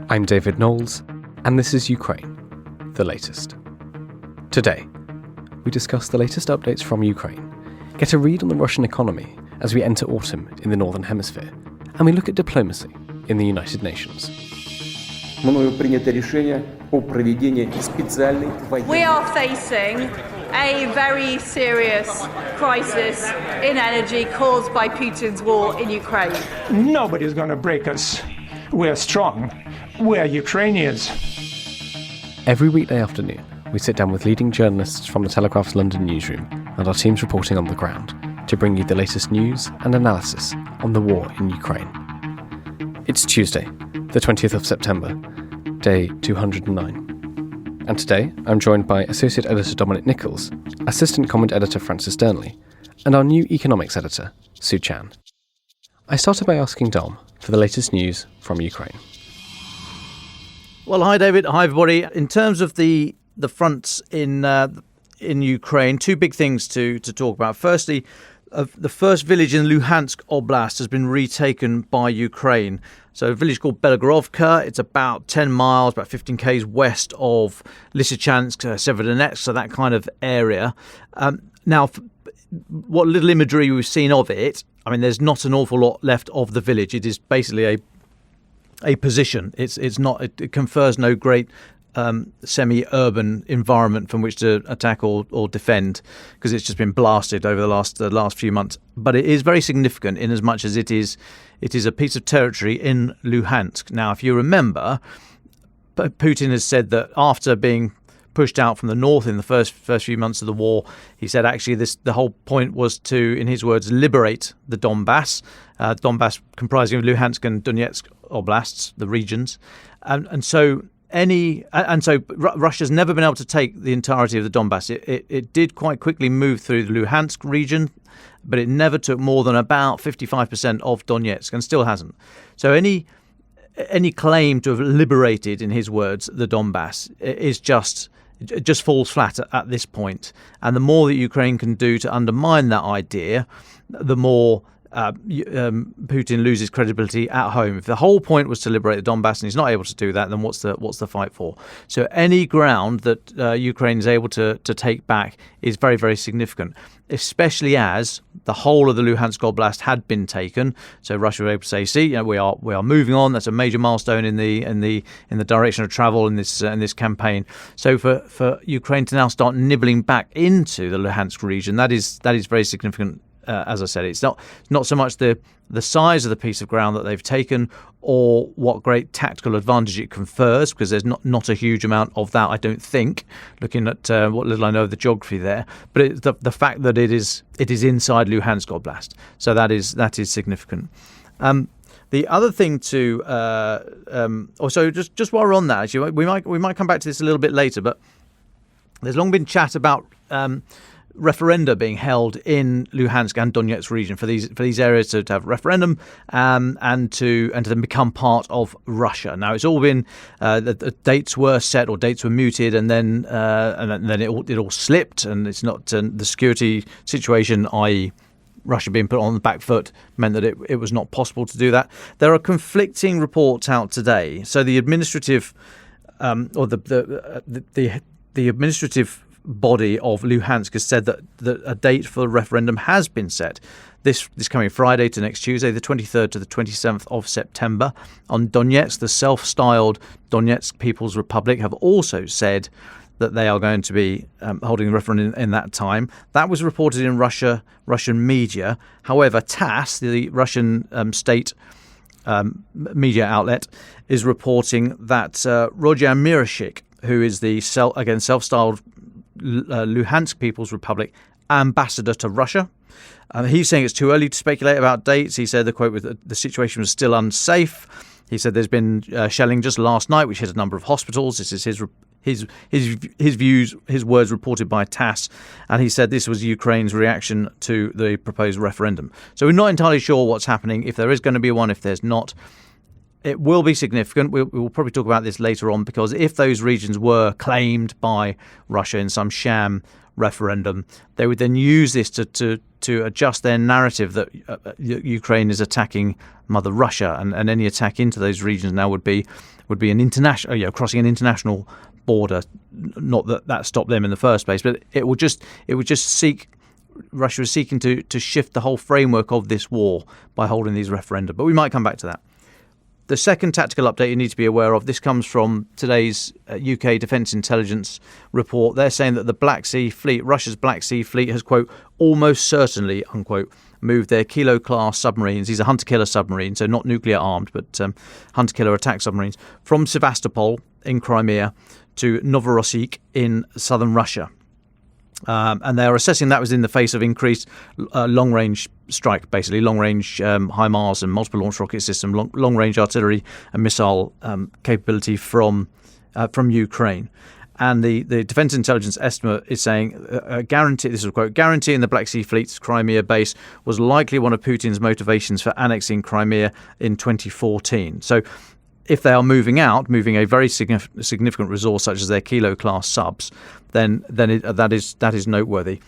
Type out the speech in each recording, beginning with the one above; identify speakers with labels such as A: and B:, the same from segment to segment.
A: I'm David Knowles, and this is Ukraine, the latest. Today, we discuss the latest updates from Ukraine, get a read on the Russian economy as we enter autumn in the Northern Hemisphere, and we look at diplomacy in the United Nations.
B: Мною принято решение о проведении специальной военной...
C: We are facing a very serious crisis in energy caused by Putin's war in Ukraine.
D: Nobody's going to break us. We're strong. We're Ukrainians.
A: Every weekday afternoon, we sit down with leading journalists from the Telegraph's London newsroom and our teams reporting on the ground to bring you the latest news and analysis on the war in Ukraine. It's Tuesday, the 20th of September, day 209. And today, I'm joined by Associate Editor Dominic Nichols, Assistant Comment Editor Francis Durnley, and our new Economics Editor, Sue Chan. I started by asking Dom for the latest news from Ukraine.
E: Well, hi David, hi everybody. In terms of the fronts in Ukraine, two big things to talk about. Firstly, the first village in Luhansk Oblast has been retaken by Ukraine. So a village called Belgorovka, it's about 10 miles, about 15 k's west of Lysychansk, Severodonetsk, so that kind of area. Now, what little imagery we've seen of it, I mean, there's not an awful lot left of the village. It is basically a position. It confers no great semi-urban environment from which to attack or defend, because it's just been blasted over the last few months. But it is very significant in as much as it is a piece of territory in Luhansk. Now, if you remember, Putin has said that after being pushed out from the north in the first few months of the war, he said actually the whole point was to, in his words, liberate the Donbass. Donbass comprising of Luhansk and Donetsk oblasts, the regions, and so Russia's never been able to take the entirety of the Donbass. It did quite quickly move through the Luhansk region, but it never took more than about 55% of Donetsk, and still hasn't. So any claim to have liberated, in his words, the Donbass is just falls flat at this point. And the more that Ukraine can do to undermine that idea, the more Putin loses credibility at home. If the whole point was to liberate the Donbass and he's not able to do that, then what's the fight for? So any ground that Ukraine is able to take back is very, very significant, especially as the whole of the Luhansk Oblast had been taken. So Russia was able to say, "See, we are moving on. That's a major milestone in the direction of travel in this campaign." So for Ukraine to now start nibbling back into the Luhansk region, that is very significant. As I said, it's not so much the size of the piece of ground that they've taken or what great tactical advantage it confers, because there's not a huge amount of that, I don't think, looking at what little I know of the geography there. But it's the fact that it is inside Luhansk Oblast, so that is significant. The other thing to also just while we're on that, actually, we might come back to this a little bit later, but there's long been chat about referenda being held in Luhansk and Donetsk region for these areas to have referendum and to then become part of Russia. Now it's all been the dates were set or dates were muted, and then it all slipped, and it's not the security situation, i.e. Russia being put on the back foot, meant that it was not possible to do that. There are conflicting reports out today. So the administrative or the administrative body of Luhansk has said that a date for the referendum has been set this coming Friday to next Tuesday, the 23rd to the 27th of September. On Donetsk, the self-styled Donetsk People's Republic have also said that they are going to be holding the referendum in that time. That was reported in Russian media. However, TASS, the Russian state media outlet, is reporting that Rojan Mirashik, who is the self-styled Luhansk People's Republic ambassador to Russia. He's saying it's too early to speculate about dates. He said the quote was the situation was still unsafe. He said there's been shelling just last night, which hit a number of hospitals. This is his words reported by TASS, and he said this was Ukraine's reaction to the proposed referendum. So we're not entirely sure what's happening, if there is going to be one, if there's not. it will be significant. We'll probably talk about this later on, because if those regions were claimed by Russia in some sham referendum, they would then use this to adjust their narrative that Ukraine is attacking Mother Russia, and any attack into those regions now would be an international, crossing an international border. Not that stopped them in the first place, but it would just seek. Russia is seeking to shift the whole framework of this war by holding these referenda. But we might come back to that. The second tactical update you need to be aware of, this comes from today's UK Defence Intelligence report. They're saying that the Black Sea Fleet, Russia's Black Sea Fleet, has, quote, almost certainly, unquote, moved their Kilo-class submarines, these are hunter-killer submarines, so not nuclear armed, but hunter-killer attack submarines, from Sevastopol in Crimea to Novorossiysk in southern Russia. And they are assessing that was in the face of increased long-range strike, basically long-range HIMARS and multiple launch rocket system, long-range artillery and missile capability from Ukraine. And the Defence Intelligence estimate is saying guarantee. This is a quote: guaranteeing the Black Sea Fleet's Crimea base was likely one of Putin's motivations for annexing Crimea in 2014. So, if they are moving a very significant resource such as their Kilo-class subs, then that is noteworthy.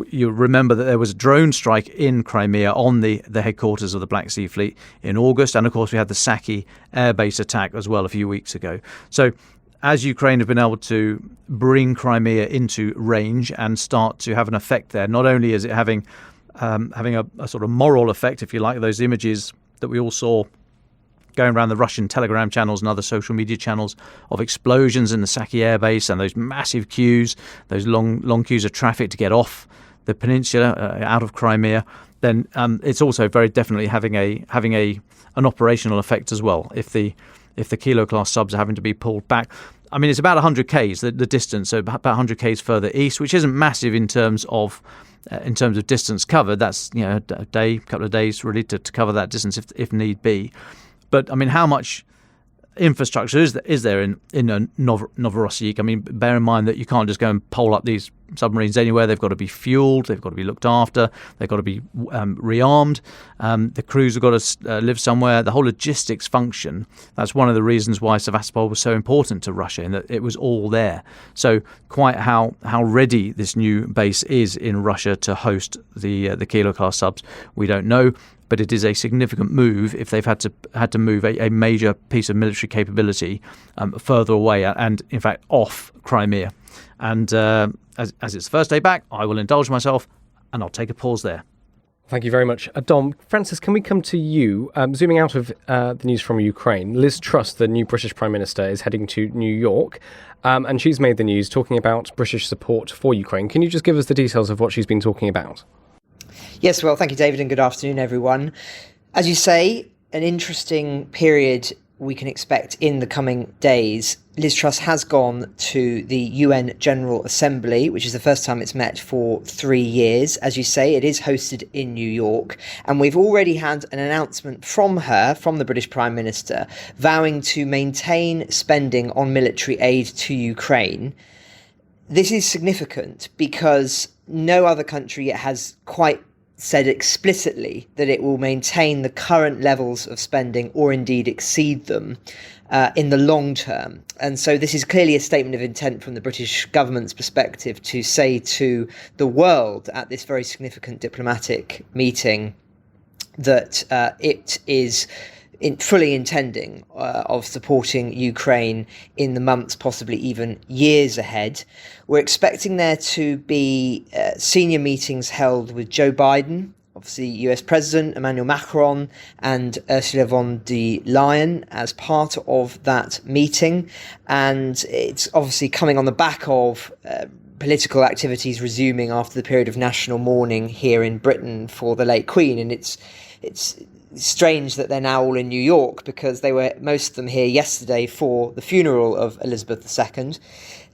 E: You remember that there was a drone strike in Crimea on the headquarters of the Black Sea Fleet in August, and of course we had the Saki airbase attack as well a few weeks ago. So, as Ukraine have been able to bring Crimea into range and start to have an effect there, not only is it having a sort of moral effect, if you like, those images that we all saw going around the Russian Telegram channels and other social media channels of explosions in the Saki airbase and those massive queues, those long queues of traffic to get off the peninsula out of Crimea, then it's also very definitely having an operational effect as well. If the Kilo-class subs are having to be pulled back, I mean, it's about 100 k's the distance, so about 100 k's further east, which isn't massive in terms of distance covered. That's a day, couple of days really to cover that distance if need be. But I mean, how much infrastructure is there in Novorossiysk? I mean, bear in mind that you can't just go and pole up these submarines anywhere. They've got to be fueled, they've got to be looked after, they've got to be rearmed. The crews have got to live somewhere. The whole logistics function. That's one of the reasons why Sevastopol was so important to Russia, in that it was all there. So quite how ready this new base is in Russia to host the Kilo-class subs, we don't know. But it is a significant move if they've had to move a major piece of military capability further away and, in fact, off Crimea. And as it's the first day back, I will indulge myself and I'll take a pause there.
A: Thank you very much. Dom, Francis, can we come to you? Zooming out of the news from Ukraine, Liz Truss, the new British Prime Minister, is heading to New York, and she's made the news talking about British support for Ukraine. Can you just give us the details of what she's been talking about?
F: Yes, well, thank you, David, and good afternoon, everyone. As you say, an interesting period we can expect in the coming days. Liz Truss has gone to the UN General Assembly, which is the first time it's met for 3 years. As you say, it is hosted in New York, and we've already had an announcement from her, from the British Prime Minister, vowing to maintain spending on military aid to Ukraine. This is significant because no other country has quite said explicitly that it will maintain the current levels of spending or indeed exceed them in the long term. And so this is clearly a statement of intent from the British government's perspective to say to the world at this very significant diplomatic meeting that it is fully intending of supporting Ukraine in the months, possibly even years ahead. We're expecting there to be senior meetings held with Joe Biden, obviously US President Emmanuel Macron, and Ursula von der Leyen as part of that meeting. And it's obviously coming on the back of political activities resuming after the period of national mourning here in Britain for the late Queen. And it's strange that they're now all in New York, because they were, most of them, here yesterday for the funeral of Elizabeth II.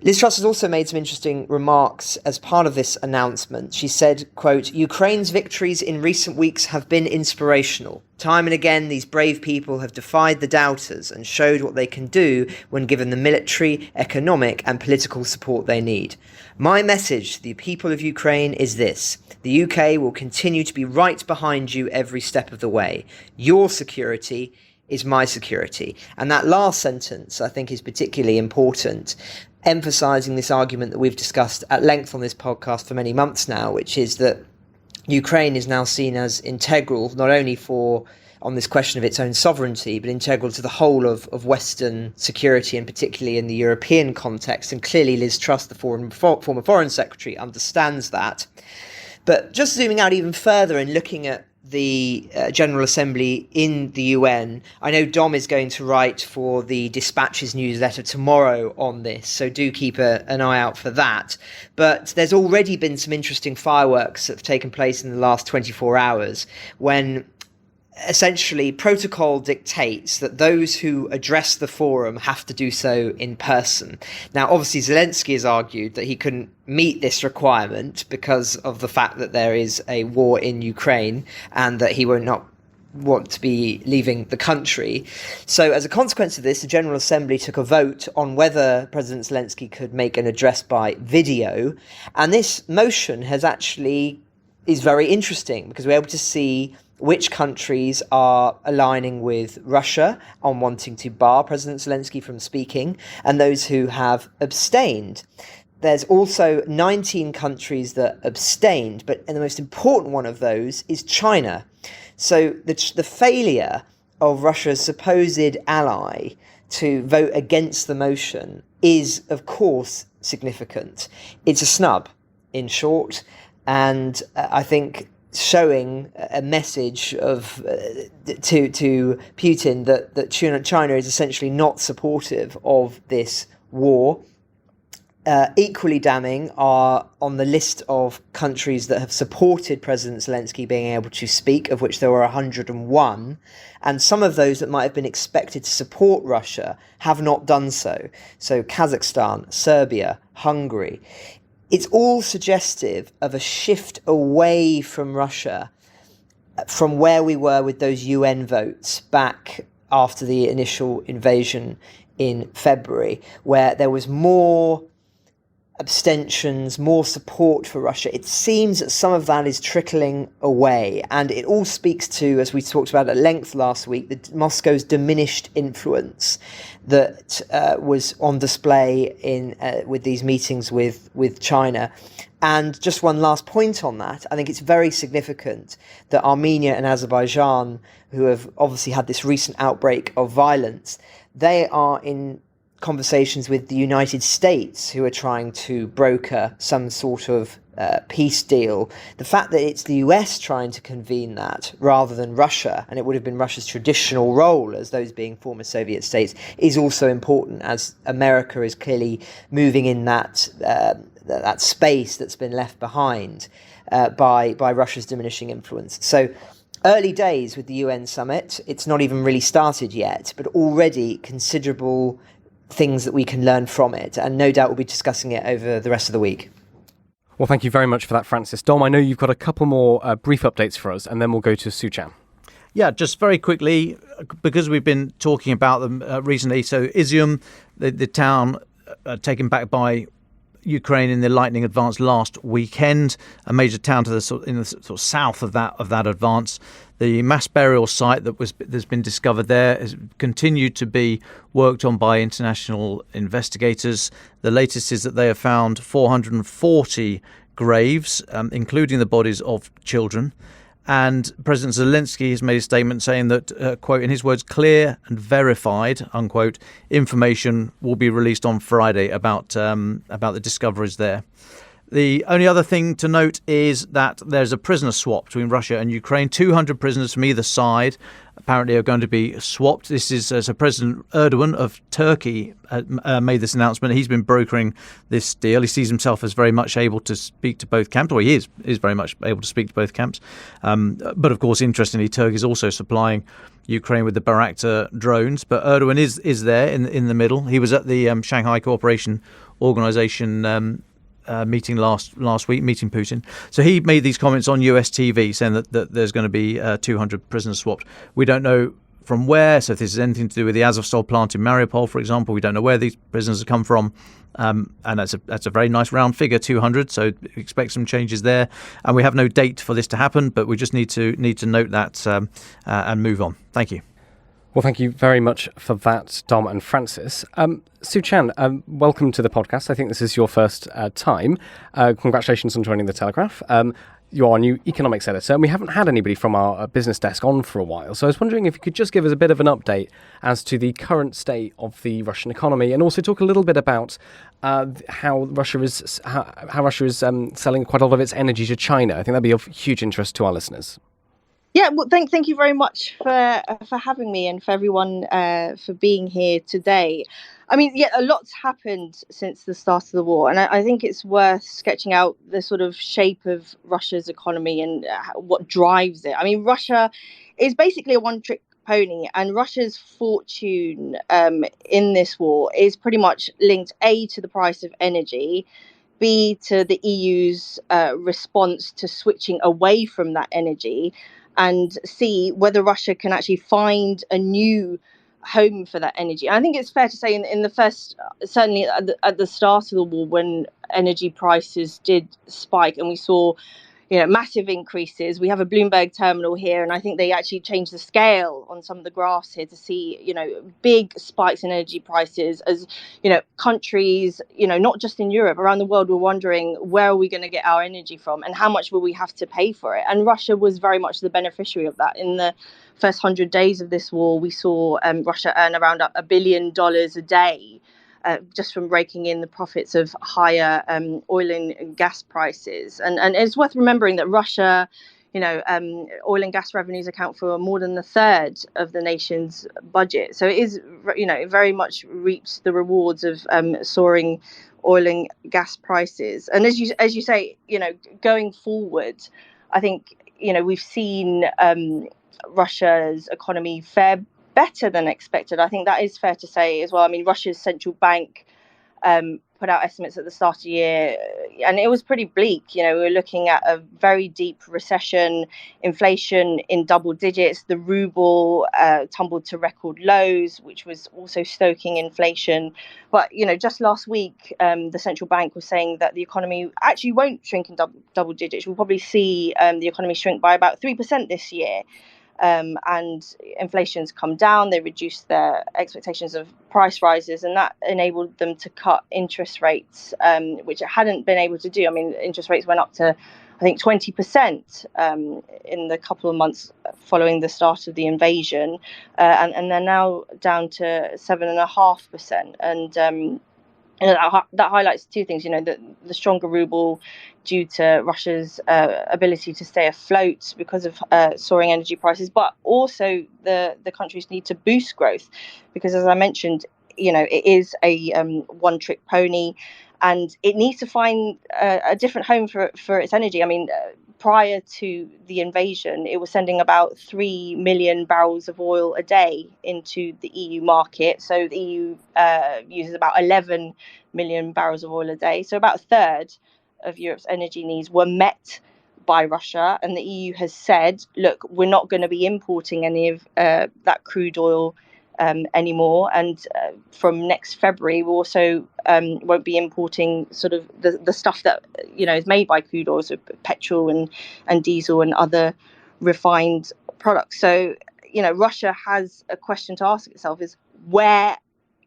F: Liz Truss has also made some interesting remarks as part of this announcement. She said, quote, "Ukraine's victories in recent weeks have been inspirational. Time and again, these brave people have defied the doubters and showed what they can do when given the military, economic and political support they need. My message to the people of Ukraine is this: the UK will continue to be right behind you every step of the way. Your security is my security. And that last sentence, I think, is particularly important, emphasizing this argument that we've discussed at length on this podcast for many months now, which is that Ukraine is now seen as integral, not only on this question of its own sovereignty, but integral to the whole of Western security, and particularly in the European context. And clearly Liz Truss, the former Foreign Secretary, understands that. But just zooming out even further and looking at the General Assembly in the UN, I know Dom is going to write for the Dispatches newsletter tomorrow on this, so do keep an eye out for that. But there's already been some interesting fireworks that have taken place in the last 24 hours when essentially protocol dictates that those who address the forum have to do so in person. Now, obviously, Zelensky has argued that he couldn't meet this requirement because of the fact that there is a war in Ukraine and that he will not want to be leaving the country. So as a consequence of this, the General Assembly took a vote on whether President Zelensky could make an address by video. And this motion is very interesting because we're able to see which countries are aligning with Russia on wanting to bar President Zelensky from speaking, and those who have abstained. There's also 19 countries that abstained, but the most important one of those is China. So the failure of Russia's supposed ally to vote against the motion is, of course, significant. It's a snub, in short, and I think showing a message to Putin that China is essentially not supportive of this war. Equally damning are on the list of countries that have supported President Zelensky being able to speak, of which there were 101, and some of those that might have been expected to support Russia have not done so. So Kazakhstan, Serbia, Hungary. It's all suggestive of a shift away from Russia, from where we were with those UN votes back after the initial invasion in February, where there was more abstentions, more support for Russia. It seems that some of that is trickling away, and it all speaks to, as we talked about at length last week, Moscow's diminished influence that was on display with these meetings with China. And just one last point on that, I think it's very significant that Armenia and Azerbaijan, who have obviously had this recent outbreak of violence, they are in conversations with the United States, who are trying to broker some sort of peace deal. The fact that it's the US trying to convene that rather than Russia, and it would have been Russia's traditional role as those being former Soviet states, is also important, as America is clearly moving in that space that's been left behind by Russia's diminishing influence. So early days with the UN summit. It's not even really started yet, but already considerable things that we can learn from it, and no doubt we'll be discussing it over the rest of the week.
A: Well, thank you very much for that, Francis. Dom, I know you've got a couple more brief updates for us, and then we'll go to Suchan.
E: Yeah, just very quickly, because we've been talking about them recently. So Izium, the town taken back by Ukraine in the lightning advance last weekend, a major town in the sort of south of that advance. The mass burial site that's been discovered there has continued to be worked on by international investigators. The latest is that they have found 440 graves, including the bodies of children. And President Zelensky has made a statement saying that, quote, in his words, clear and verified, unquote, information will be released on Friday about the discoveries there. The only other thing to note is that there's a prisoner swap between Russia and Ukraine. 200 prisoners from either side apparently are going to be swapped. This is so President Erdogan of Turkey made this announcement. He's been brokering this deal. He sees himself as very much able to speak to both camps, or he is very much able to speak to both camps. But of course, interestingly, Turkey is also supplying Ukraine with the Bayraktar drones. But Erdogan is there in the middle. He was at the Shanghai Cooperation Organization meeting last week, meeting Putin. So he made these comments on US TV saying that there's going to be 200 prisoners swapped. We don't know from where, so if this has anything to do with the Azovstal plant in Mariupol, for example, we don't know where these prisoners have come from. And that's a very nice round figure, 200, so expect some changes there. And we have no date for this to happen, but we just need to note that and move on. Thank you.
A: Well, thank you very much for that, Dom and Francis. Sue Chan, welcome to the podcast. I think this is your first time. Congratulations on joining The Telegraph. You are our new economics editor, and we haven't had anybody from our business desk on for a while. So I was wondering if you could just give us a bit of an update as to the current state of the Russian economy, and also talk a little bit about how Russia is selling quite a lot of its energy to China. I think that'd be of huge interest to our listeners.
G: Yeah, well, thank you very much for having me, and for everyone for being here today. I mean, yeah, a lot's happened since the start of the war, and I think it's worth sketching out the sort of shape of Russia's economy and what drives it. I mean, Russia is basically a one-trick pony, and Russia's fortune in this war is pretty much linked A, to the price of energy, B, to the EU's response to switching away from that energy, and C, whether Russia can actually find a new home for that energy. And I think it's fair to say in the first, certainly at the start of the war, when energy prices did spike and we saw massive increases. We have a Bloomberg terminal here, and I think they actually changed the scale on some of the graphs here to see, big spikes in energy prices as, countries, not just in Europe, around the world were wondering, where are we going to get our energy from and how much will we have to pay for it? And Russia was very much the beneficiary of that. In the first 100 days of this war, we saw Russia earn around $1 billion a day, just from raking in the profits of higher oil and gas prices. And it's worth remembering that Russia, oil and gas revenues account for more than a third of the nation's budget. So it is, it very much reaps the rewards of soaring oil and gas prices. And as you say, going forward, I think, we've seen Russia's economy fare better than expected. I think that is fair to say as well. I mean, Russia's central bank put out estimates at the start of the year, and it was pretty bleak. We were looking at a very deep recession, inflation in double digits, the ruble tumbled to record lows, which was also stoking inflation. But, just last week, the central bank was saying that the economy actually won't shrink in double digits. We'll probably see the economy shrink by about 3% this year. And inflation's come down. They reduced their expectations of price rises, and that enabled them to cut interest rates, which it hadn't been able to do. I mean, interest rates went up to, I think, 20% in the couple of months following the start of the invasion, and they're now down to 7.5%. And that highlights two things, the stronger ruble due to Russia's ability to stay afloat because of soaring energy prices, but also the countries need to boost growth because, as I mentioned, it is a one-trick pony, and it needs to find a different home for its energy. I mean, prior to the invasion, it was sending about 3 million barrels of oil a day into the EU market. So the EU uses about 11 million barrels of oil a day. So about a third of Europe's energy needs were met by Russia. And the EU has said, look, we're not going to be importing any of that crude oil anymore. And from next February, we also won't be importing sort of the stuff that, is made by crude oil, so petrol and diesel and other refined products. So, Russia has a question to ask itself is, where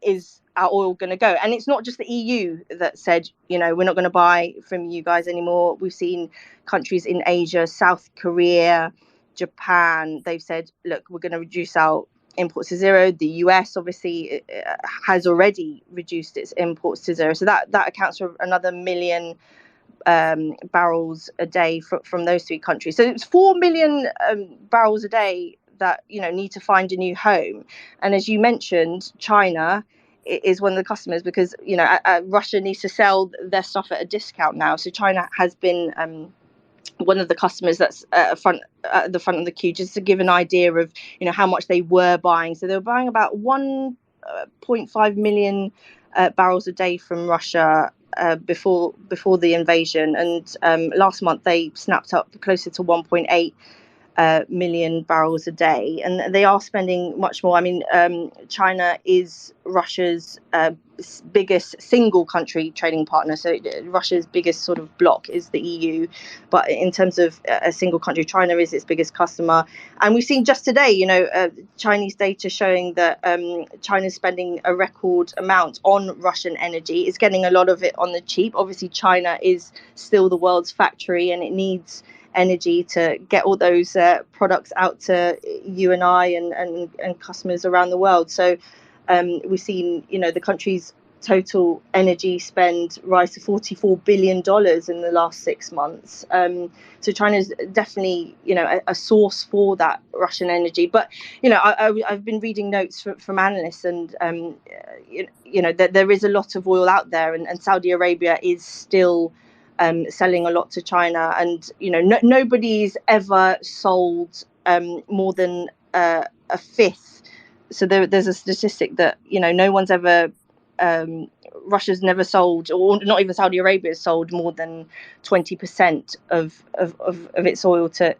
G: is our oil going to go? And it's not just the EU that said, we're not going to buy from you guys anymore. We've seen countries in Asia, South Korea, Japan, they've said, look, we're going to reduce our imports to zero. The US obviously has already reduced its imports to zero. So that accounts for another million barrels a day from those three countries. So it's 4 million barrels a day that, need to find a new home. And as you mentioned, China is one of the customers because, Russia needs to sell their stuff at a discount now. So China has been one of the customers that's at the front of the queue, just to give an idea of, how much they were buying. So they were buying about 1.5 million barrels a day from Russia before the invasion. And last month they snapped up closer to 1.8 million barrels a day, and they are spending much more. I mean, China is Russia's biggest single country trading partner. So Russia's biggest sort of bloc is the EU, but in terms of a single country, China is its biggest customer. And we've seen just today, Chinese data showing that China's spending a record amount on Russian energy. It's getting a lot of it on the cheap. Obviously, China is still the world's factory, and it needs energy to get all those products out to you and I and customers around the world. So we've seen, the country's total energy spend rise to $44 billion in the last 6 months. So China is definitely, a source for that Russian energy. But, I've been reading notes from analysts, and, that there is a lot of oil out there, and Saudi Arabia is still selling a lot to China. And, nobody's ever sold more than a fifth. So there's a statistic that, no one's ever, Russia's never sold, or not even Saudi Arabia has sold more than 20% of its oil to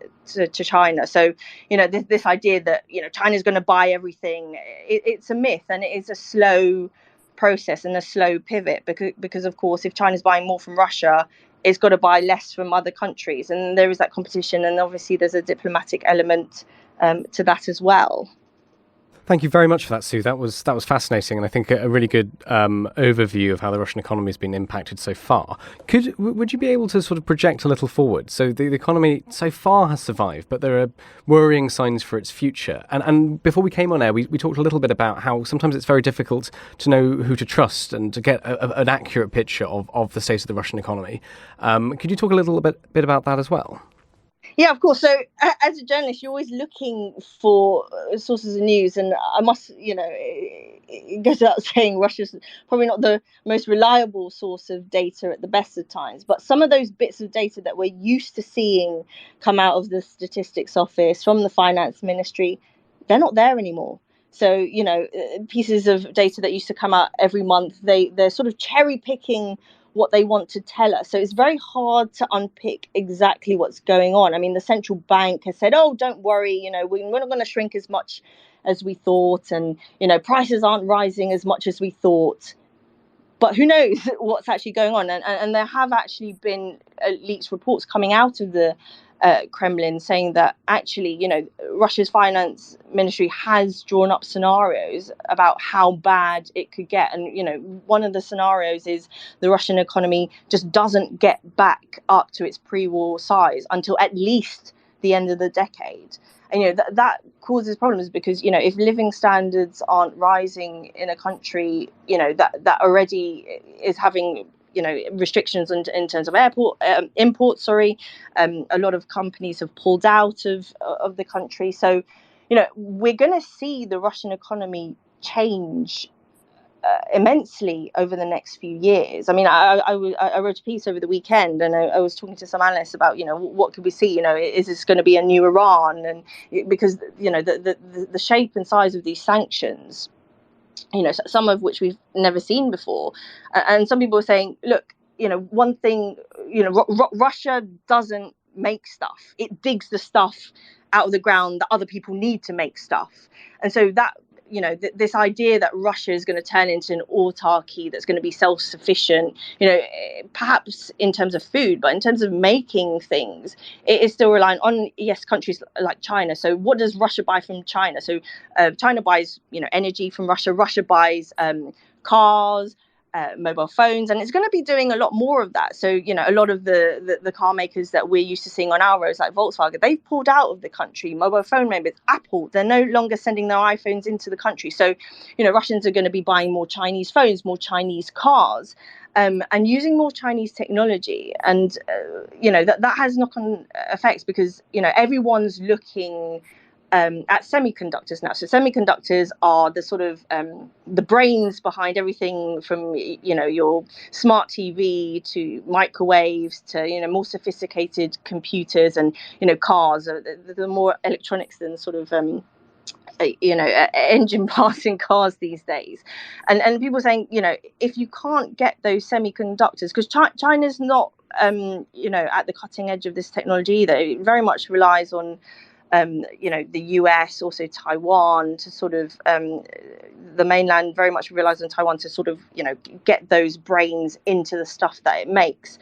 G: China. So, this idea that, China's going to buy everything, it's a myth, and it is a slow process and a slow pivot, because of course, if China's buying more from Russia, it's got to buy less from other countries, and there is that competition, and obviously there's a diplomatic element to that as well.
A: Thank you very much for that, Sue. That was fascinating, and I think a really good overview of how the Russian economy has been impacted so far. Would you be able to sort of project a little forward? So the economy so far has survived, but there are worrying signs for its future. And before we came on air, we talked a little bit about how sometimes it's very difficult to know who to trust and to get an accurate picture of the state of the Russian economy. Could you talk a little bit about that as well?
G: Yeah, of course. So as a journalist, you're always looking for sources of news. And I must, it goes without saying, Russia's probably not the most reliable source of data at the best of times. But some of those bits of data that we're used to seeing come out of the statistics office, from the finance ministry, they're not there anymore. So, pieces of data that used to come out every month, they're sort of cherry picking what they want to tell us. So it's very hard to unpick exactly what's going on. I mean, the central bank has said, oh, don't worry, we're not going to shrink as much as we thought. And, prices aren't rising as much as we thought. But who knows what's actually going on? And there have actually been leaked reports coming out of the Kremlin saying that actually, Russia's finance ministry has drawn up scenarios about how bad it could get. And, one of the scenarios is the Russian economy just doesn't get back up to its pre-war size until at least the end of the decade. And, that causes problems because, if living standards aren't rising in a country, that already is having restrictions in terms of imports. A lot of companies have pulled out of the country. So, we're going to see the Russian economy change immensely over the next few years. I mean, I wrote a piece over the weekend, and I was talking to some analysts about, what could we see? Is this going to be a new Iran? And because, the shape and size of these sanctions, some of which we've never seen before. And some people are saying, look, one thing, Russia doesn't make stuff. It digs the stuff out of the ground that other people need to make stuff. And so that, this idea that Russia is going to turn into an autarky that's going to be self-sufficient, perhaps in terms of food, but in terms of making things, it is still relying on, yes, countries like China. So what does Russia buy from China? So China buys, energy from Russia. Russia buys cars, mobile phones, and it's going to be doing a lot more of that. So, a lot of the car makers that we're used to seeing on our roads, like Volkswagen, they've pulled out of the country. Mobile phone makers, Apple, they're no longer sending their iPhones into the country. So, Russians are going to be buying more Chinese phones, more Chinese cars, and using more Chinese technology. And, that has knock-on effects because, everyone's looking at semiconductors now. So semiconductors are the sort of the brains behind everything from, your smart TV to microwaves to, more sophisticated computers and, cars. The more electronics than sort of, engine parts in cars these days. And people are saying, if you can't get those semiconductors, because China's not, at the cutting edge of this technology either. It very much relies on the US, also Taiwan, to sort of the mainland very much relies on Taiwan to sort of, get those brains into the stuff that it makes.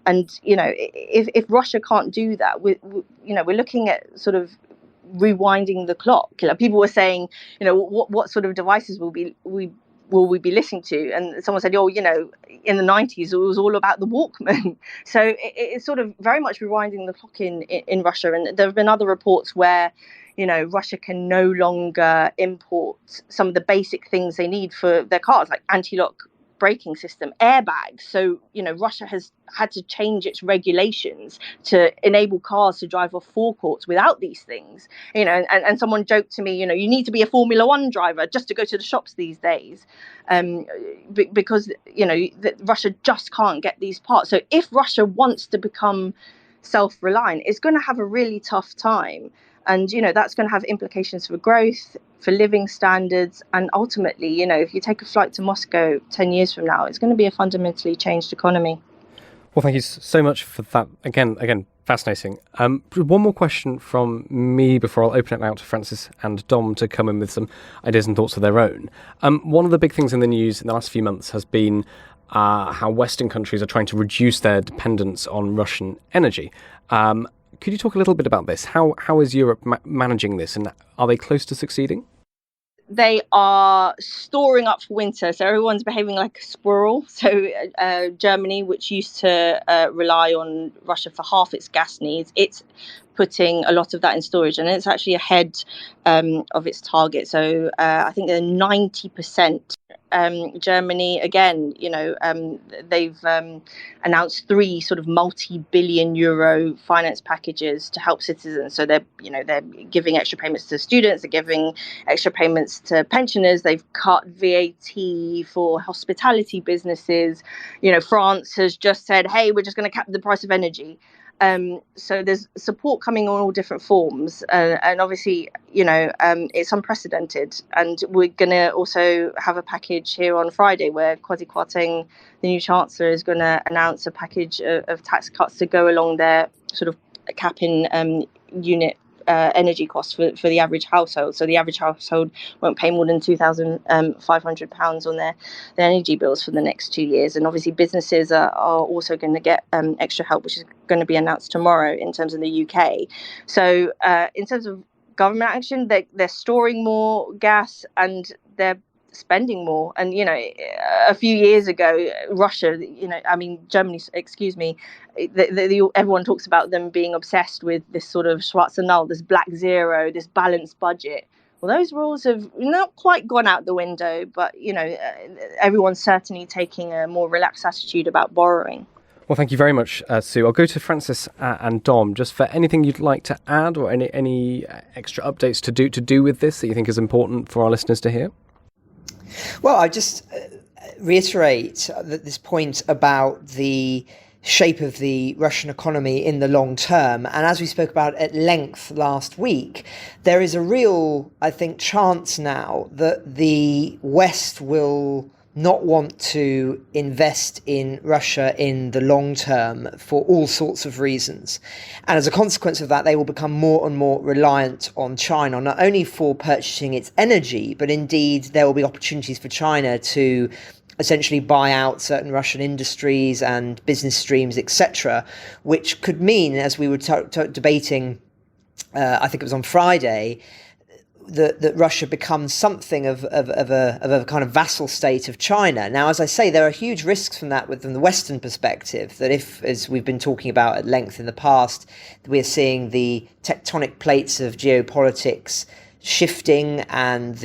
G: And, if Russia can't do that, we're looking at sort of rewinding the clock. People were saying, what sort of devices will we be listening to? And someone said, in the 90s, it was all about the Walkman. So it's sort of very much rewinding the clock in Russia. And there have been other reports where, Russia can no longer import some of the basic things they need for their cars, like anti-lock braking system, airbags. So, Russia has had to change its regulations to enable cars to drive off forecourts without these things. And someone joked to me, you need to be a Formula One driver just to go to the shops these days, because, Russia just can't get these parts. So if Russia wants to become self-reliant, it's going to have a really tough time. And, that's going to have implications for growth, for living standards. And ultimately, if you take a flight to Moscow 10 years from now, it's going to be a fundamentally changed economy.
A: Well, thank you so much for that. Again, fascinating. One more question from me before I'll open it out to Francis and Dom to come in with some ideas and thoughts of their own. One of the big things in the news in the last few months has been how Western countries are trying to reduce their dependence on Russian energy. Could you talk a little bit about this? How is Europe managing this, and are they close to succeeding?
G: They are storing up for winter, so everyone's behaving like a squirrel. So Germany, which used to rely on Russia for half its gas needs, it's putting a lot of that in storage, and it's actually ahead of its target. So I think they're 90%. Germany, again, they've announced 3 sort of multi-billion euro finance packages to help citizens. So they're giving extra payments to students, they're giving extra payments to pensioners, they've cut VAT for hospitality businesses. France has just said, hey, we're just going to cap the price of energy. So there's support coming in all different forms, and obviously, it's unprecedented. And we're going to also have a package here on Friday where Kwasi Kwarteng, the new chancellor, is going to announce a package of tax cuts to go along their sort of capping unit energy costs for the average household. So the average household won't pay more than £2,500 on their energy bills for the next 2 years. And obviously businesses are also going to get extra help, which is going to be announced tomorrow in terms of the UK. So in terms of government action, they're storing more gas and they're spending more. And a few years ago, Russia, Germany, excuse me, everyone talks about them being obsessed with this sort of schwarze Null, this black zero, this balanced budget. Well, those rules have not quite gone out the window, but everyone's certainly taking a more relaxed attitude about borrowing.
A: Well, thank you very much, Sue. I'll go to Francis and Dom just for anything you'd like to add, or any extra updates to do with this that you think is important for our listeners to hear.
F: Well, I just reiterate this point about the shape of the Russian economy in the long term. And as we spoke about at length last week, there is a real, I think, chance now that the West will not want to invest in Russia in the long term for all sorts of reasons. And as a consequence of that, they will become more and more reliant on China, not only for purchasing its energy, but indeed there will be opportunities for China to essentially buy out certain Russian industries and business streams, etc., which could mean, as we were debating, I think it was on Friday, that Russia becomes something of a kind of vassal state of China. Now, as I say, there are huge risks from that from the Western perspective, that if, as we've been talking about at length in the past, we're seeing the tectonic plates of geopolitics shifting and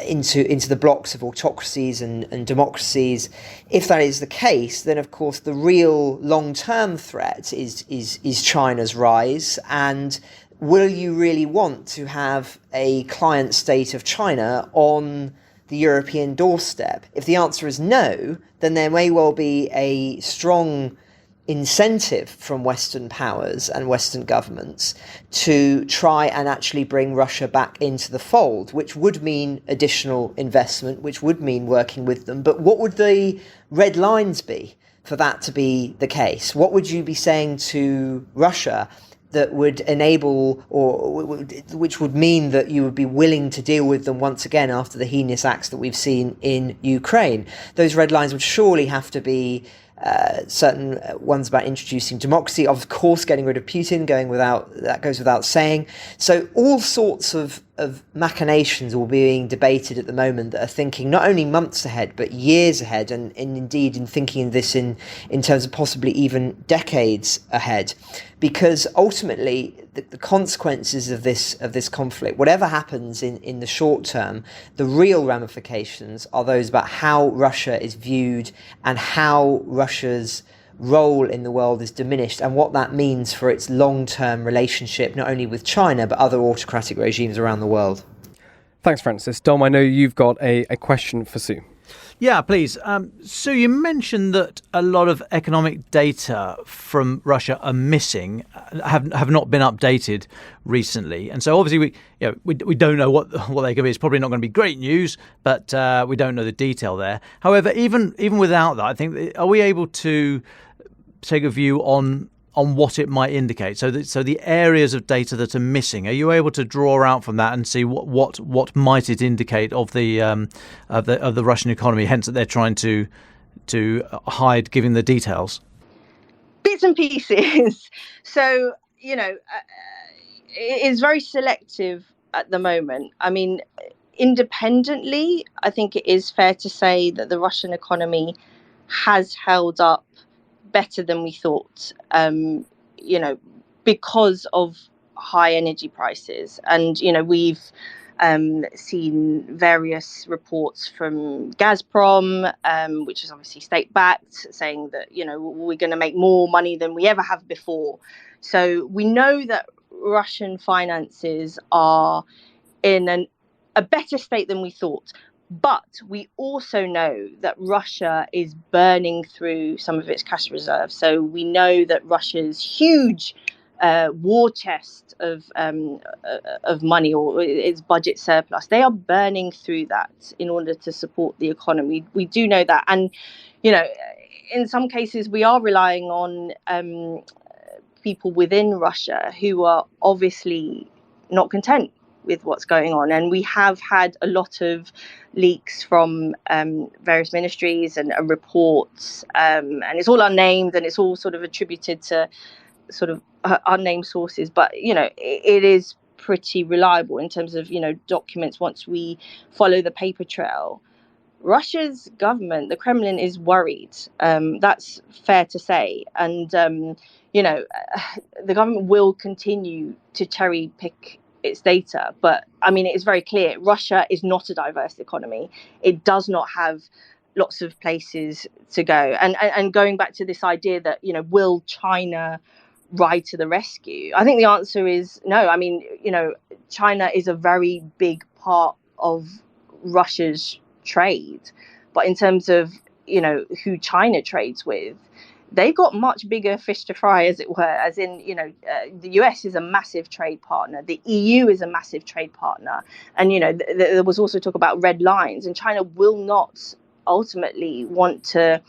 F: into the blocks of autocracies and democracies. If that is the case, then of course the real long-term threat is China's rise. And will you really want to have a client state of China on the European doorstep? If the answer is no, then there may well be a strong incentive from Western powers and Western governments to try and actually bring Russia back into the fold, which would mean additional investment, which would mean working with them. But what would the red lines be for that to be the case? What would you be saying to Russia that would enable, or which would mean that you would be willing to deal with them once again after the heinous acts that we've seen in Ukraine. Those red lines would surely have to be certain ones about introducing democracy, of course getting rid of Putin, that goes without saying. So all sorts of machinations are being debated at the moment that are thinking not only months ahead but years ahead, and indeed in thinking this in terms of possibly even decades ahead, because ultimately the consequences of this conflict, whatever happens in the short term, the real ramifications are those about how Russia is viewed and how Russia's role in the world is diminished, and what that means for its long-term relationship not only with China but other autocratic regimes around the world.
A: Thanks, Francis. Dom, I know you've got a question for Sue.
E: Yeah, please. Sue, you mentioned that a lot of economic data from Russia are missing, have not been updated recently, and so obviously we don't know what they could be. It's probably not going to be great news, but we don't know the detail there. However, even without that, I think, are we able to take a view on what it might indicate? So the areas of data that are missing, are you able to draw out from that and see what might it indicate of the Russian economy? Hence, that they're trying to hide giving the details.
G: Bits and pieces. So it is very selective at the moment. I mean, independently, I think it is fair to say that the Russian economy has held up better than we thought, because of high energy prices. And, we've seen various reports from Gazprom, which is obviously state-backed, saying that, we're going to make more money than we ever have before. So we know that Russian finances are in a better state than we thought. But we also know that Russia is burning through some of its cash reserves. So we know that Russia's huge war chest of money, or its budget surplus, they are burning through that in order to support the economy. We do know that. And, in some cases, we are relying on people within Russia who are obviously not content with what's going on. And we have had a lot of leaks from various ministries and reports, and it's all unnamed and it's all sort of attributed to sort of unnamed sources, but it is pretty reliable in terms of documents. Once we follow the paper trail, Russia's government, the Kremlin, is worried. That's fair to say. And the government will continue to cherry pick its data. But I mean, it is very clear Russia is not a diverse economy. It does not have lots of places to go. And going back to this idea that, will China ride to the rescue? I think the answer is no. I mean, China is a very big part of Russia's trade. But in terms of, who China trades with, they've got much bigger fish to fry, as it were, as in, the US is a massive trade partner. The EU is a massive trade partner. And, there was also talk about red lines, and China will not ultimately want to,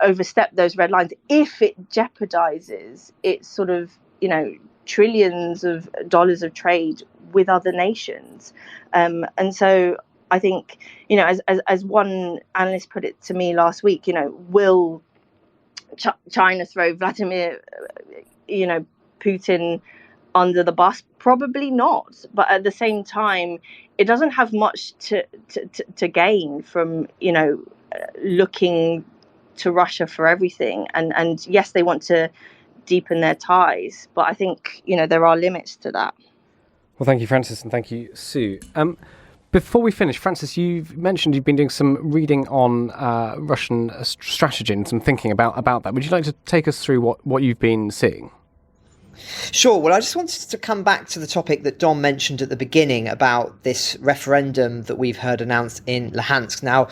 G: overstep those red lines if it jeopardizes its sort of, trillions of dollars of trade with other nations. And so I think, as one analyst put it to me last week, will China throw Vladimir, Putin under the bus? Probably not. But at the same time, it doesn't have much to gain from, looking to Russia for everything. And yes, they want to deepen their ties, but I think, there are limits to that.
A: Well, thank you, Francis, and thank you, Sue. Before we finish, Francis, you've mentioned you've been doing some reading on Russian strategy and some thinking about that. Would you like to take us through what you've been seeing?
F: Sure. Well, I just wanted to come back to the topic that Dom mentioned at the beginning about this referendum that we've heard announced in Luhansk. Now,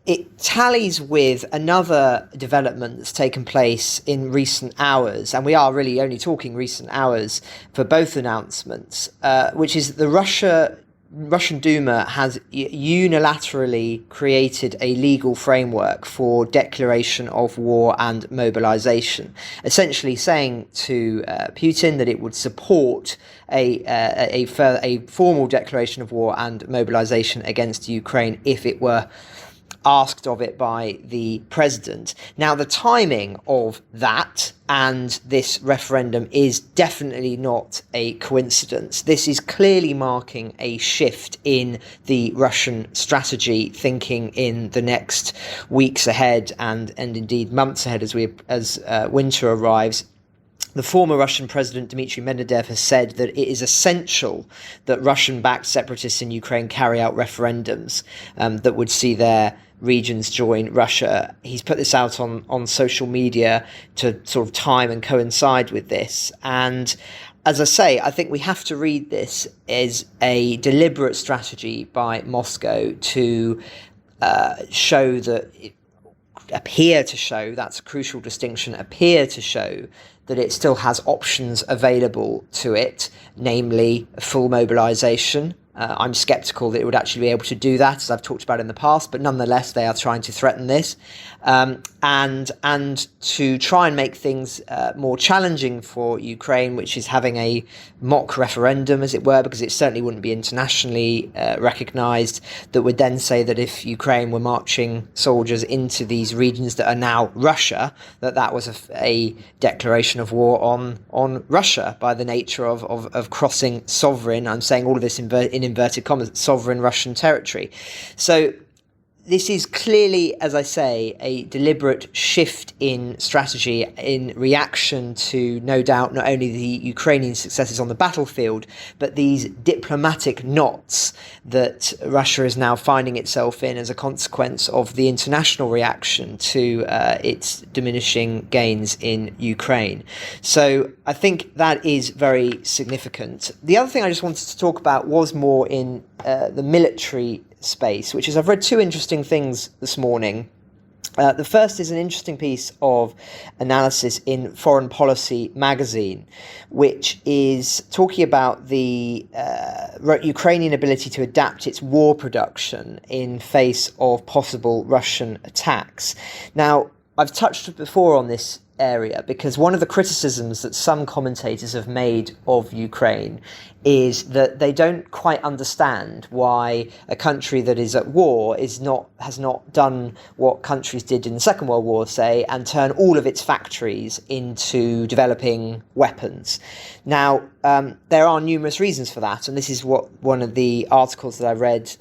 F: it tallies with another development that's taken place in recent hours, and we are really only talking recent hours for both announcements, which is the Russia Russian Duma has unilaterally created a legal framework for declaration of war and mobilization, essentially saying to Putin that it would support a formal declaration of war and mobilization against Ukraine if it were asked of it by the president. Now, the timing of that and this referendum is definitely not a coincidence. This is clearly marking a shift in the Russian strategy, thinking in the next weeks ahead and indeed months ahead as winter arrives. The former Russian President Dmitry Medvedev has said that it is essential that Russian-backed separatists in Ukraine carry out referendums that would see their regions join Russia. He's put this out on social media to sort of time and coincide with this. And as I say, I think we have to read this as a deliberate strategy by Moscow to show that that's a crucial distinction, appear to show that it still has options available to it, namely full mobilization. I'm sceptical that it would actually be able to do that, as I've talked about in the past, but nonetheless, they are trying to threaten this. And to try and make things more challenging for Ukraine, which is having a mock referendum, as it were, because it certainly wouldn't be internationally recognised, that would then say that if Ukraine were marching soldiers into these regions that are now Russia, that was a declaration of war on Russia by the nature of crossing sovereign, I'm saying all of this in inverted commas, sovereign Russian territory. So this is clearly, as I say, a deliberate shift in strategy in reaction to, no doubt, not only the Ukrainian successes on the battlefield, but these diplomatic knots that Russia is now finding itself in as a consequence of the international reaction to its diminishing gains in Ukraine. So I think that is very significant. The other thing I just wanted to talk about was more in the military space, which is I've read two interesting things this morning. The first is an interesting piece of analysis in Foreign Policy magazine, which is talking about the Ukrainian ability to adapt its war production in face of possible Russian attacks. Now, I've touched before on this area because one of the criticisms that some commentators have made of Ukraine is that they don't quite understand why a country that is at war has not done what countries did in the Second World War, say, and turn all of its factories into developing weapons. Now, there are numerous reasons for that, and this is what one of the articles that I read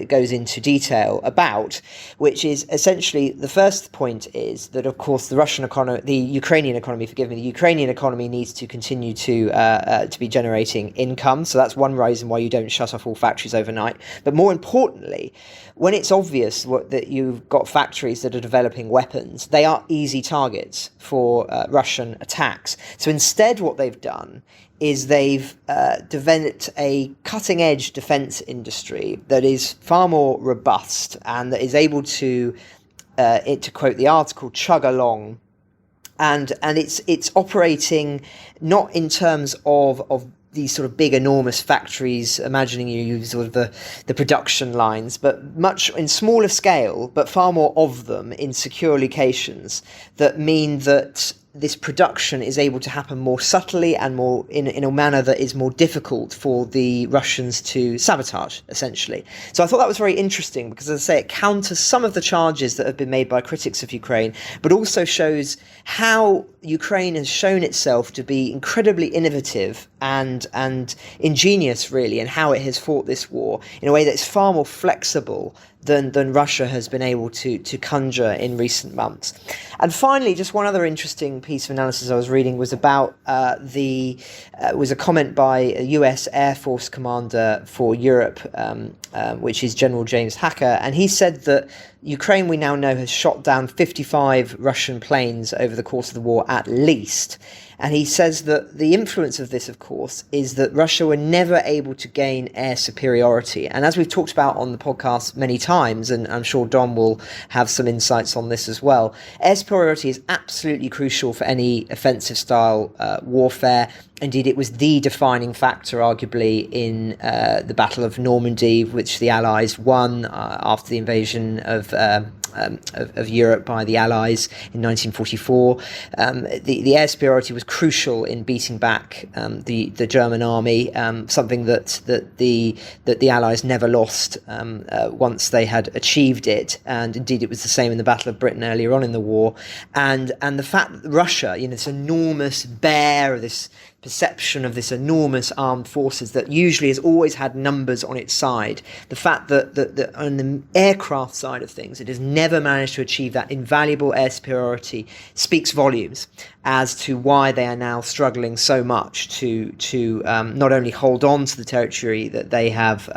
F: goes into detail about, which is essentially the first point is that, of course, the Ukrainian economy needs to continue to be generating income. So that's one reason why you don't shut off all factories overnight. But more importantly, when it's obvious that you've got factories that are developing weapons, they are easy targets for Russian attacks. So instead what they've done is they've developed a cutting-edge defence industry that is far more robust and that is able to quote the article, chug along. And it's operating not in terms of these sort of big, enormous factories, imagining you sort of the production lines, but much in smaller scale, but far more of them in secure locations that mean that this production is able to happen more subtly and more in a manner that is more difficult for the Russians to sabotage, essentially. So I thought that was very interesting because, as I say, it counters some of the charges that have been made by critics of Ukraine, but also shows how Ukraine has shown itself to be incredibly innovative and ingenious, really, in how it has fought this war in a way that's far more flexible than Russia has been able to conjure in recent months. And finally, just one other interesting piece of analysis I was reading was about was a comment by a US Air Force commander for Europe, which is General James Hacker, and he said that Ukraine, we now know, has shot down 55 Russian planes over the course of the war at least. And he says that the influence of this, of course, is that Russia were never able to gain air superiority. And as we've talked about on the podcast many times, and I'm sure Dom will have some insights on this as well, air superiority is absolutely crucial for any offensive style warfare. Indeed, it was the defining factor, arguably, in the Battle of Normandy, which the Allies won after the invasion of Europe by the Allies in 1944. The air superiority was crucial in beating back the German army, something that the Allies never lost once they had achieved it. And indeed, it was the same in the Battle of Britain earlier on in the war. And the fact that Russia, this enormous bear, this perception of this enormous armed forces that usually has always had numbers on its side, the fact that on the aircraft side of things it has never managed to achieve that invaluable air superiority speaks volumes as to why they are now struggling so much to not only hold on to the territory that they have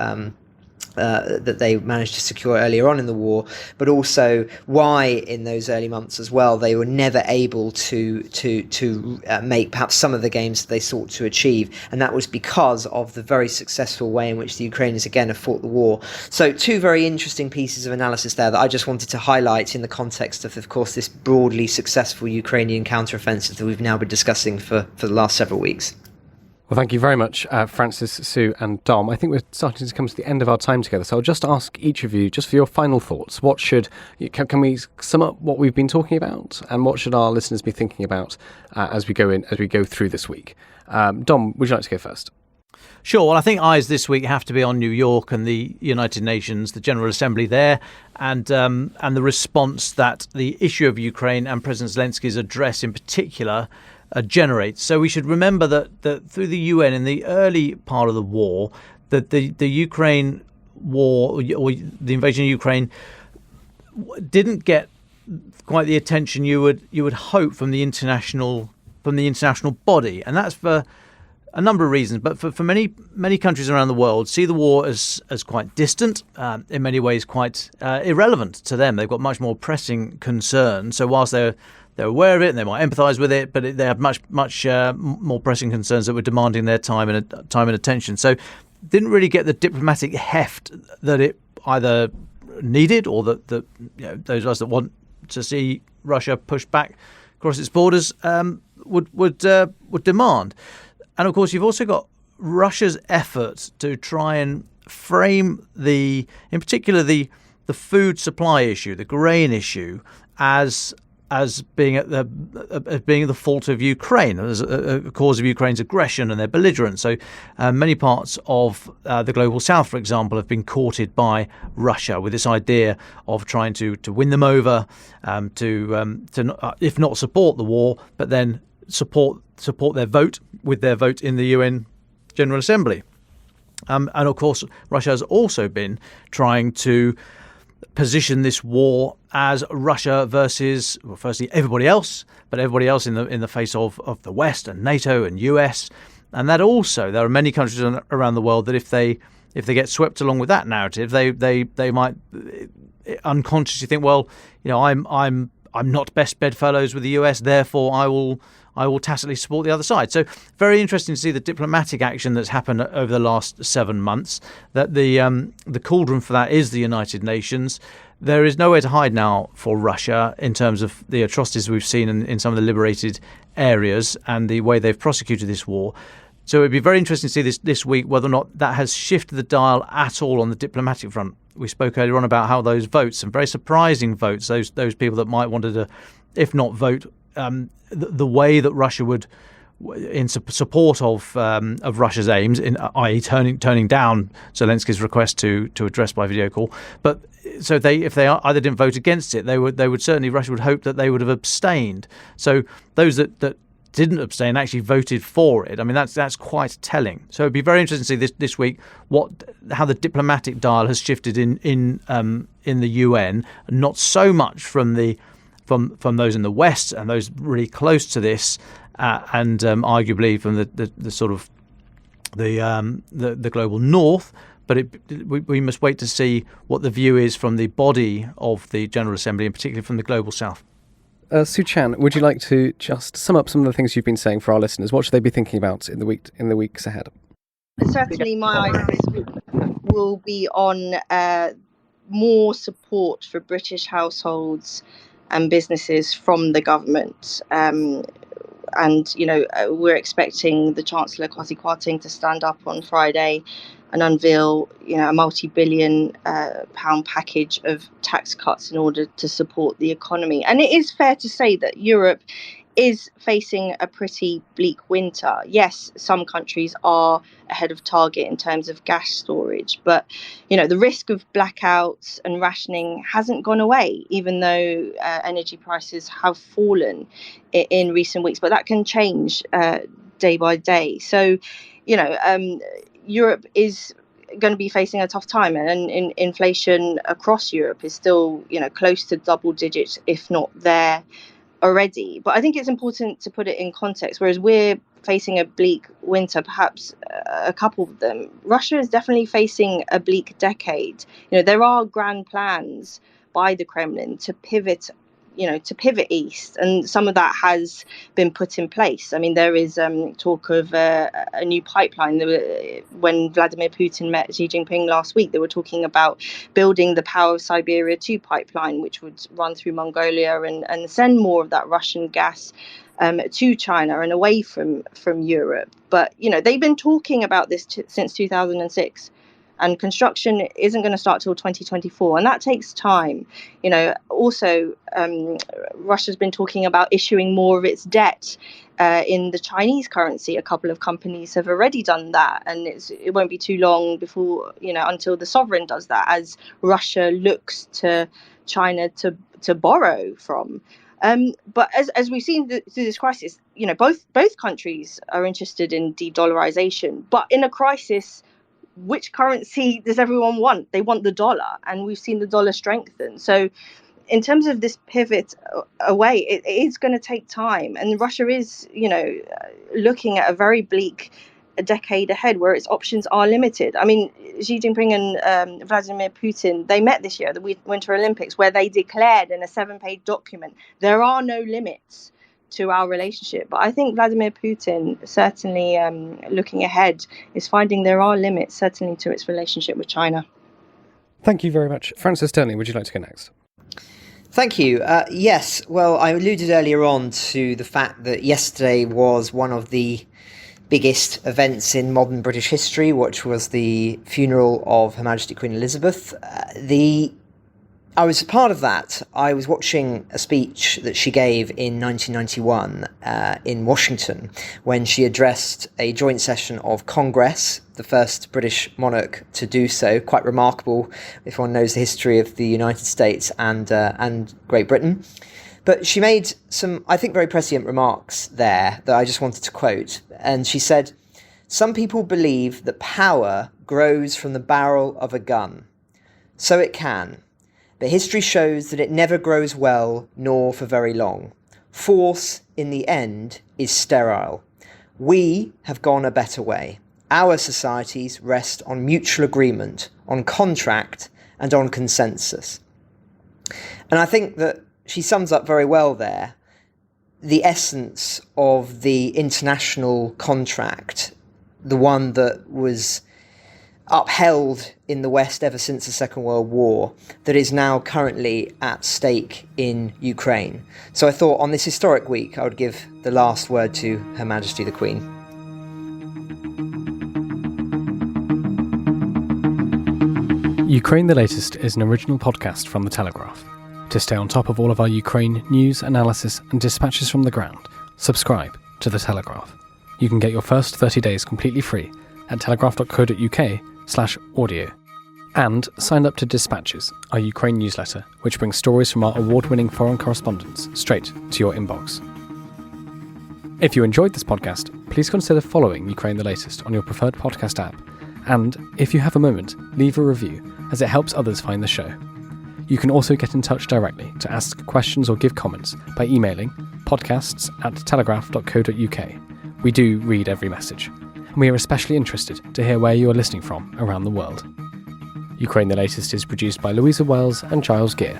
F: that they managed to secure earlier on in the war, but also why in those early months as well they were never able to make perhaps some of the gains that they sought to achieve, and that was because of the very successful way in which the Ukrainians again have fought the war. So two very interesting pieces of analysis there that I just wanted to highlight in the context of course, this broadly successful Ukrainian counteroffensive that we've now been discussing for the last several weeks.
A: Well, thank you very much, Francis, Sue and Dom. I think we're starting to come to the end of our time together, so I'll just ask each of you, just for your final thoughts, can we sum up what we've been talking about, and what should our listeners be thinking about as we go through this week? Dom, would you like to go first?
E: Sure. Well, I think eyes this week have to be on New York and the United Nations, the General Assembly there, and the response that the issue of Ukraine and President Zelensky's address in particular generates. So we should remember that through the UN in the early part of the war, that the Ukraine war or the invasion of Ukraine didn't get quite the attention you would hope from the international body, and that's for a number of reasons. But for many countries around the world, see the war as quite distant, in many ways quite irrelevant to them. They've got much more pressing concerns. So whilst they're aware of it and they might empathise with it, but they have much more pressing concerns that were demanding their time and attention. So didn't really get the diplomatic heft that it either needed or that those of us that want to see Russia push back across its borders would demand. And of course, you've also got Russia's effort to try and frame in particular the food supply issue, the grain issue, as being the fault of Ukraine, as a cause of Ukraine's aggression and their belligerence. So many parts of the global south, for example, have been courted by Russia with this idea of trying to win them over, to if not support the war, but then support their vote with their vote in the UN General Assembly. And of course, Russia has also been trying to position this war as Russia versus, well, firstly everybody else, but everybody else in the face of the West and NATO and US, and that also there are many countries around the world that if they get swept along with that narrative, they might unconsciously think, well, I'm not best bedfellows with the US, therefore I will tacitly support the other side. So very interesting to see the diplomatic action that's happened over the last 7 months. That the cauldron for that is the United Nations. There is nowhere to hide now for Russia in terms of the atrocities we've seen in some of the liberated areas and the way they've prosecuted this war. So it'd be very interesting to see this week whether or not that has shifted the dial at all on the diplomatic front. We spoke earlier on about how those votes, some very surprising votes, those people that might wanted to, if not vote, the way that Russia would, in support of Russia's aims, i.e. turning down Zelensky's request to address by video call. But so if they either didn't vote against it, they would certainly, Russia would hope that they would have abstained. So those that didn't abstain actually voted for it. I mean, that's quite telling. So it'd be very interesting to see this week how the diplomatic dial has shifted in the UN, not so much from those in the West and those really close to this, and arguably from the sort of the global North. But we must wait to see what the view is from the body of the General Assembly, and particularly from the global South.
A: Su-Chan, would you like to just sum up some of the things you've been saying for our listeners? What should they be thinking about in the weeks ahead?
G: Certainly, my eyes will be on more support for British households and businesses from the government. And, we're expecting the Chancellor, Kwasi Kwarteng, to stand up on Friday and unveil, a multi-billion pound package of tax cuts in order to support the economy. And it is fair to say that Europe is facing a pretty bleak winter. Yes, some countries are ahead of target in terms of gas storage, but the risk of blackouts and rationing hasn't gone away, even though energy prices have fallen in recent weeks. But that can change day by day. So, Europe is going to be facing a tough time, and inflation across Europe is still, close to double digits, if not there already. But I think it's important to put it in context. Whereas we're facing a bleak winter, perhaps a couple of them, Russia is definitely facing a bleak decade. There are grand plans by the Kremlin to pivot east, and some of that has been put in place. I mean, there is talk of a new pipeline. When Vladimir Putin met Xi Jinping last week, they were talking about building the Power of Siberia 2 pipeline, which would run through Mongolia and send more of that Russian gas to China and away from Europe. But they've been talking about this since 2006. And construction isn't going to start till 2024, and that takes time. Also, Russia's been talking about issuing more of its debt in the Chinese currency. A couple of companies have already done that, and it won't be too long before, until the sovereign does that, as Russia looks to China to borrow from. But as we've seen through this crisis, both countries are interested in de-dollarization, but in a crisis, which currency does everyone want? They want the dollar, and we've seen the dollar strengthen. So in terms of this pivot away, it is going to take time. And Russia is, looking at a very bleak decade ahead where its options are limited. I mean, Xi Jinping and Vladimir Putin, they met this year, the Winter Olympics, where they declared in a 7-page document, there are no limits to our relationship. But I think Vladimir Putin, certainly looking ahead, is finding there are limits, certainly to its relationship with China.
A: Thank you very much. Francis Sterling, would you like to go next?
F: Thank you. Yes, well, I alluded earlier on to the fact that yesterday was one of the biggest events in modern British history, which was the funeral of Her Majesty Queen Elizabeth. I was a part of that. I was watching a speech that she gave in 1991 in Washington when she addressed a joint session of Congress, the first British monarch to do so. Quite remarkable if one knows the history of the United States and Great Britain. But she made some, I think, very prescient remarks there that I just wanted to quote. And she said, "Some people believe that power grows from the barrel of a gun. So it can. But history shows that it never grows well, nor for very long. Force, in the end, is sterile. We have gone a better way. Our societies rest on mutual agreement, on contract, and on consensus." And I think that she sums up very well there the essence of the international contract, the one that was upheld in the West ever since the Second World War, that is now currently at stake in Ukraine. So I thought on this historic week I would give the last word to Her Majesty the Queen.
A: Ukraine the Latest is an original podcast from The Telegraph. To stay on top of all of our Ukraine news, analysis and dispatches from the ground, subscribe to The Telegraph. You can get your first 30 days completely free at telegraph.co.uk/audio. And sign up to Dispatches, our Ukraine newsletter, which brings stories from our award-winning foreign correspondents straight to your inbox. If you enjoyed this podcast, please consider following Ukraine the Latest on your preferred podcast app. And if you have a moment, leave a review, as it helps others find the show. You can also get in touch directly to ask questions or give comments by emailing podcasts@telegraph.co.uk. We do read every message, and we are especially interested to hear where you are listening from around the world. Ukraine the Latest is produced by Louisa Wells and Giles Gear.